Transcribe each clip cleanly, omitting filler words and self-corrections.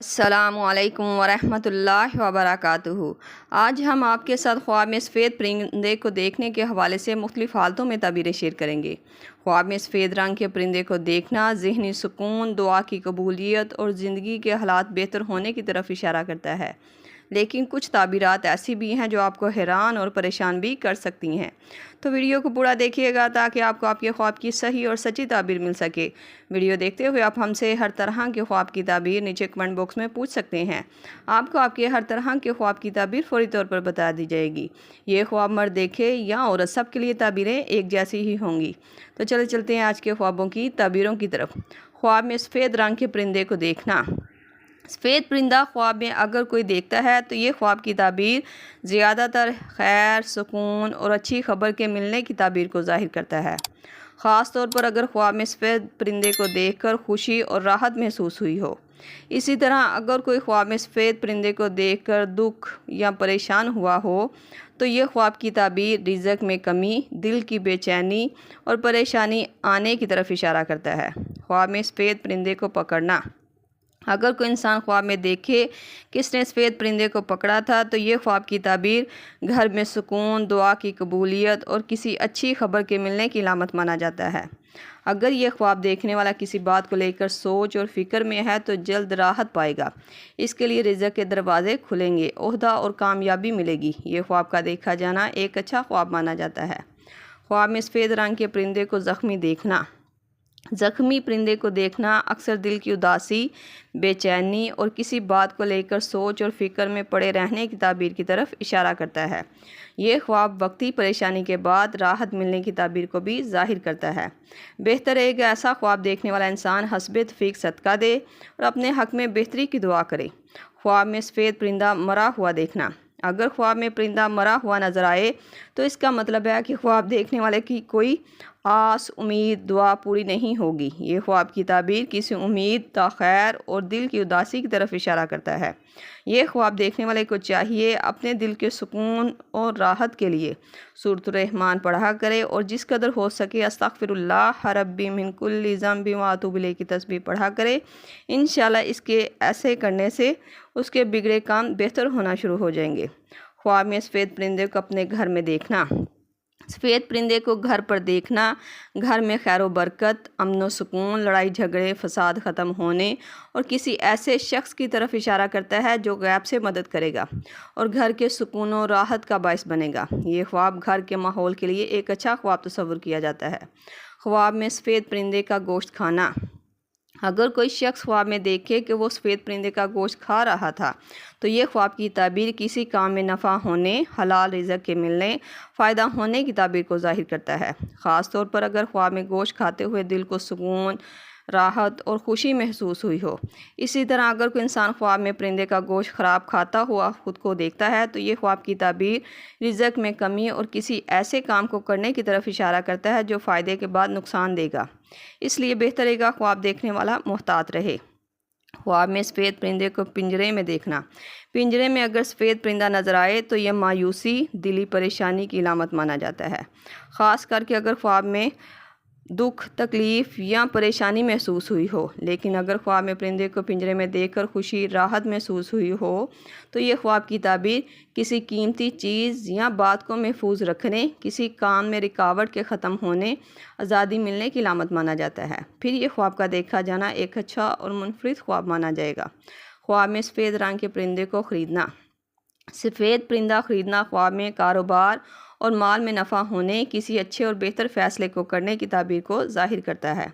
السلام علیکم ورحمۃ اللہ وبرکاتہ۔ آج ہم آپ کے ساتھ خواب میں سفید پرندے کو دیکھنے کے حوالے سے مختلف حالتوں میں تعبیریں شیئر کریں گے۔ خواب میں سفید رنگ کے پرندے کو دیکھنا ذہنی سکون، دعا کی قبولیت اور زندگی کے حالات بہتر ہونے کی طرف اشارہ کرتا ہے، لیکن کچھ تعبیرات ایسی بھی ہیں جو آپ کو حیران اور پریشان بھی کر سکتی ہیں۔ تو ویڈیو کو پورا دیکھیے گا تاکہ آپ کو آپ کے خواب کی صحیح اور سچی تعبیر مل سکے۔ ویڈیو دیکھتے ہوئے آپ ہم سے ہر طرح کے خواب کی تعبیر نیچے کمنٹ باکس میں پوچھ سکتے ہیں۔ آپ کو آپ کے ہر طرح کے خواب کی تعبیر فوری طور پر بتا دی جائے گی۔ یہ خواب مرد دیکھے یا عورت، سب کے لیے تعبیریں ایک جیسی ہی ہوں گی۔ تو چلتے ہیں آج کے خوابوں کی تعبیروں کی طرف۔ خواب میں سفید رنگ کے پرندے کو دیکھنا۔ سفید پرندہ خواب میں اگر کوئی دیکھتا ہے تو یہ خواب کی تعبیر زیادہ تر خیر، سکون اور اچھی خبر کے ملنے کی تعبیر کو ظاہر کرتا ہے، خاص طور پر اگر خواب میں سفید پرندے کو دیکھ کر خوشی اور راحت محسوس ہوئی ہو۔ اسی طرح اگر کوئی خواب میں سفید پرندے کو دیکھ کر دکھ یا پریشان ہوا ہو تو یہ خواب کی تعبیر رزق میں کمی، دل کی بے چینی اور پریشانی آنے کی طرف اشارہ کرتا ہے۔ خواب میں سفید پرندے کو پکڑنا۔ اگر کوئی انسان خواب میں دیکھے کہ اس نے سفید پرندے کو پکڑا تھا تو یہ خواب کی تعبیر گھر میں سکون، دعا کی قبولیت اور کسی اچھی خبر کے ملنے کی علامت مانا جاتا ہے۔ اگر یہ خواب دیکھنے والا کسی بات کو لے کر سوچ اور فکر میں ہے تو جلد راحت پائے گا، اس کے لیے رزق کے دروازے کھلیں گے، عہدہ اور کامیابی ملے گی۔ یہ خواب کا دیکھا جانا ایک اچھا خواب مانا جاتا ہے۔ خواب میں سفید رنگ کے پرندے کو زخمی دیکھنا۔ زخمی پرندے کو دیکھنا اکثر دل کی اداسی، بے چینی اور کسی بات کو لے کر سوچ اور فکر میں پڑے رہنے کی تعبیر کی طرف اشارہ کرتا ہے۔ یہ خواب وقتی پریشانی کے بعد راحت ملنے کی تعبیر کو بھی ظاہر کرتا ہے۔ بہتر ہے کہ ایسا خواب دیکھنے والا انسان حسب توفیق صدقہ دے اور اپنے حق میں بہتری کی دعا کرے۔ خواب میں سفید پرندہ مرا ہوا دیکھنا۔ اگر خواب میں پرندہ مرا ہوا نظر آئے تو اس کا مطلب ہے کہ خواب دیکھنے والے کی کوئی آس، امید، دعا پوری نہیں ہوگی۔ یہ خواب کی تعبیر کسی امید، تاخیر اور دل کی اداسی کی طرف اشارہ کرتا ہے۔ یہ خواب دیکھنے والے کو چاہیے اپنے دل کے سکون اور راحت کے لیے سورۃ الرحمن پڑھا کرے اور جس قدر ہو سکے استغفر اللہ ربی من کل ذنب واتوب الیہ کی تسبیح پڑھا کرے۔ انشاءاللہ اس کے ایسے کرنے سے اس کے بگڑے کام بہتر ہونا شروع ہو جائیں گے۔ خواب میں سفید پرندے کو اپنے گھر میں دیکھنا۔ سفید پرندے کو گھر پر دیکھنا گھر میں خیر و برکت، امن و سکون، لڑائی جھگڑے، فساد ختم ہونے اور کسی ایسے شخص کی طرف اشارہ کرتا ہے جو غیب سے مدد کرے گا اور گھر کے سکون و راحت کا باعث بنے گا۔ یہ خواب گھر کے ماحول کے لیے ایک اچھا خواب تصور کیا جاتا ہے۔ خواب میں سفید پرندے کا گوشت کھانا۔ اگر کوئی شخص خواب میں دیکھے کہ وہ سفید پرندے کا گوشت کھا رہا تھا تو یہ خواب کی تعبیر کسی کام میں نفع ہونے، حلال رزق کے ملنے، فائدہ ہونے کی تعبیر کو ظاہر کرتا ہے، خاص طور پر اگر خواب میں گوشت کھاتے ہوئے دل کو سکون، راحت اور خوشی محسوس ہوئی ہو۔ اسی طرح اگر کوئی انسان خواب میں پرندے کا گوشت خراب کھاتا ہوا خود کو دیکھتا ہے تو یہ خواب کی تعبیر رزق میں کمی اور کسی ایسے کام کو کرنے کی طرف اشارہ کرتا ہے جو فائدے کے بعد نقصان دے گا، اس لیے بہتر ہے کہ خواب دیکھنے والا محتاط رہے۔ خواب میں سفید پرندے کو پنجرے میں دیکھنا۔ پنجرے میں اگر سفید پرندہ نظر آئے تو یہ مایوسی، دلی پریشانی کی علامت مانا جاتا ہے، خاص کر کے اگر خواب میں دکھ، تکلیف یا پریشانی محسوس ہوئی ہو۔ لیکن اگر خواب میں پرندے کو پنجرے میں دیکھ کر خوشی، راحت محسوس ہوئی ہو تو یہ خواب کی تعبیر کسی قیمتی چیز یا بات کو محفوظ رکھنے، کسی کام میں رکاوٹ کے ختم ہونے، آزادی ملنے کی علامت مانا جاتا ہے۔ پھر یہ خواب کا دیکھا جانا ایک اچھا اور منفرد خواب مانا جائے گا۔ خواب میں سفید رنگ کے پرندے کو خریدنا۔ سفید پرندہ خریدنا خواب میں کاروبار اور مال میں نفع ہونے، کسی اچھے اور بہتر فیصلے کو کرنے کی تعبیر کو ظاہر کرتا ہے۔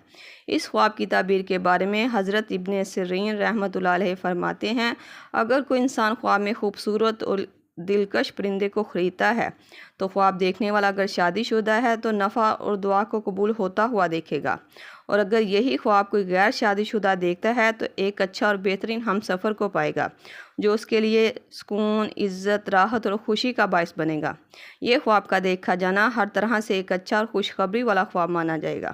اس خواب کی تعبیر کے بارے میں حضرت ابن سیرین رحمۃ اللہ علیہ فرماتے ہیں، اگر کوئی انسان خواب میں خوبصورت اور دلکش پرندے کو خریدتا ہے تو خواب دیکھنے والا اگر شادی شدہ ہے تو نفع اور دعا کو قبول ہوتا ہوا دیکھے گا، اور اگر یہی خواب کوئی غیر شادی شدہ دیکھتا ہے تو ایک اچھا اور بہترین ہم سفر کو پائے گا جو اس کے لیے سکون، عزت، راحت اور خوشی کا باعث بنے گا۔ یہ خواب کا دیکھا جانا ہر طرح سے ایک اچھا اور خوشخبری والا خواب مانا جائے گا۔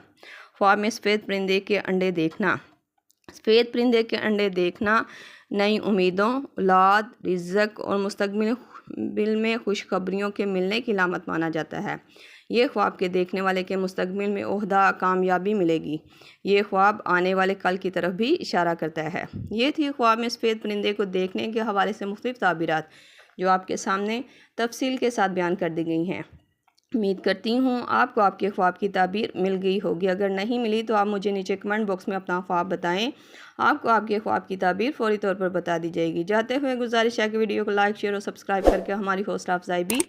خواب میں سفید پرندے کے انڈے دیکھنا۔ سفید پرندے کے انڈے دیکھنا نئی امیدوں، اولاد، رزق اور مستقبل میں خوشخبریوں کے ملنے کی علامت مانا جاتا ہے۔ یہ خواب کے دیکھنے والے کے مستقبل میں عہدہ کامیابی ملے گی۔ یہ خواب آنے والے کل کی طرف بھی اشارہ کرتا ہے۔ یہ تھی خواب میں سفید پرندے کو دیکھنے کے حوالے سے مختلف تعبیرات جو آپ کے سامنے تفصیل کے ساتھ بیان کر دی گئی ہیں۔ امید کرتی ہوں آپ کو آپ کے خواب کی تعبیر مل گئی ہوگی۔ اگر نہیں ملی تو آپ مجھے نیچے کمنٹ باکس میں اپنا خواب بتائیں، آپ کو آپ کے خواب کی تعبیر فوری طور پر بتا دی جائے گی۔ جاتے ہوئے گزارش ہے کہ ویڈیو کو لائک، شیئر اور سبسکرائب کر کے ہماری حوصلہ افزائی بھی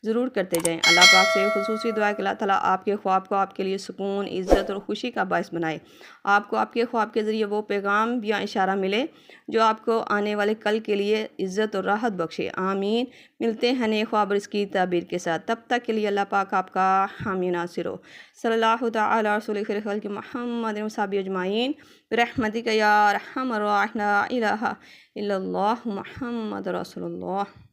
ضرور کرتے جائیں۔ اللہ پاک سے خصوصی دعا کہ اللہ تعالیٰ آپ کے خواب کو آپ کے لیے سکون، عزت اور خوشی کا باعث بنائے۔ آپ کو آپ کے خواب کے ذریعے وہ پیغام یا اشارہ ملے جو آپ کو آنے والے کل کے لیے عزت اور راحت بخشے۔ آمین۔ ملتے ہیں نئے خواب اور اس کی تعبیر کے ساتھ، تب تک کے لیے اللہ پاک آپ کا حامی ناصر ہو۔ صلی اللہ تعالی علی رسول خیر خلق محمد و صحابہ اجمعین برحمتک یا ارحم الراحمین، لا الہ الا اللہ محمد رسول اللہ۔